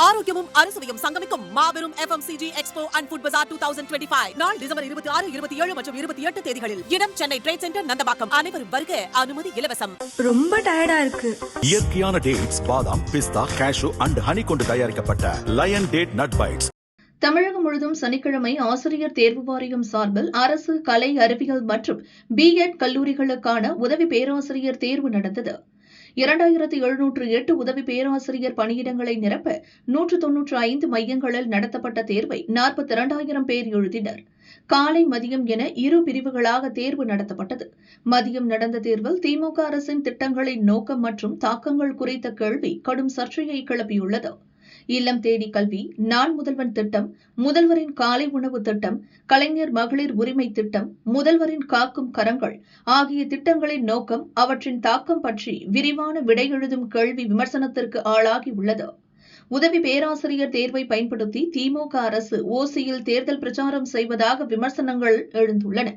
ஆரோக்கியமும் அறுசுவையும் சங்கமிக்கும் மாபெரும் FMCG எக்ஸ்போ அண்ட் ஃபுட் பஜார் 2025 நாள் டிசம்பர் 26, 27 மற்றும் 28 தேதிகளில். இடம் சென்னை ட்ரேட் சென்டர், நந்தபாக்கம். அனைவரும் வருக. அனுமதி இலவசம். ரொம்ப டயர்டா இருக்கு. இயற்கையான டேட்ஸ், பாதாம், பிஸ்தா, கேஷு அண்ட் ஹனி கொண்டு தயாரிக்கப்பட்ட லயன் டேட் நட் பைட்ஸ். தமிழகம் முழுவதும் சனிக்கிழமை ஆசிரியர் தேர்வு வாரியம் சார்பில் அரசு கலை அறிவியல் மற்றும் பிஎட் கல்லூரிகளுக்கான உதவி பேராசிரியர் தேர்வு நடந்தது. 2708 உதவி பேராசிரியர் பணியிடங்களை நிரப்ப 195 மையங்களில் நடத்தப்பட்ட தேர்வை 42,000 பேர் எழுதினர். காலை, மதியம் என இரு பிரிவுகளாக தேர்வு நடத்தப்பட்டது. மதியம் நடந்த தேர்வில் திமுக அரசின் திட்டங்களின் நோக்கம் மற்றும் தாக்கங்கள் குறித்த கேள்வி கடும் சர்ச்சையை கிளப்பியுள்ளது. இல்லம் தேடி கல்வி, நான் முதல்வன் திட்டம், முதல்வரின் காலை உணவு திட்டம், கலைஞர் மகளிர் உரிமை திட்டம், முதல்வரின் காக்கும் கரங்கள் ஆகிய திட்டங்களின் நோக்கம், அவற்றின் தாக்கம் பற்றி விரிவான விடை எழுதும் கேள்வி விமர்சனத்திற்கு ஆளாகியுள்ளது. உதவி பேராசிரியர் தேர்வை பயன்படுத்தி திமுக அரசு ஓசியில் தேர்தல் பிரச்சாரம் செய்வதாக விமர்சனங்கள் எழுந்துள்ளன.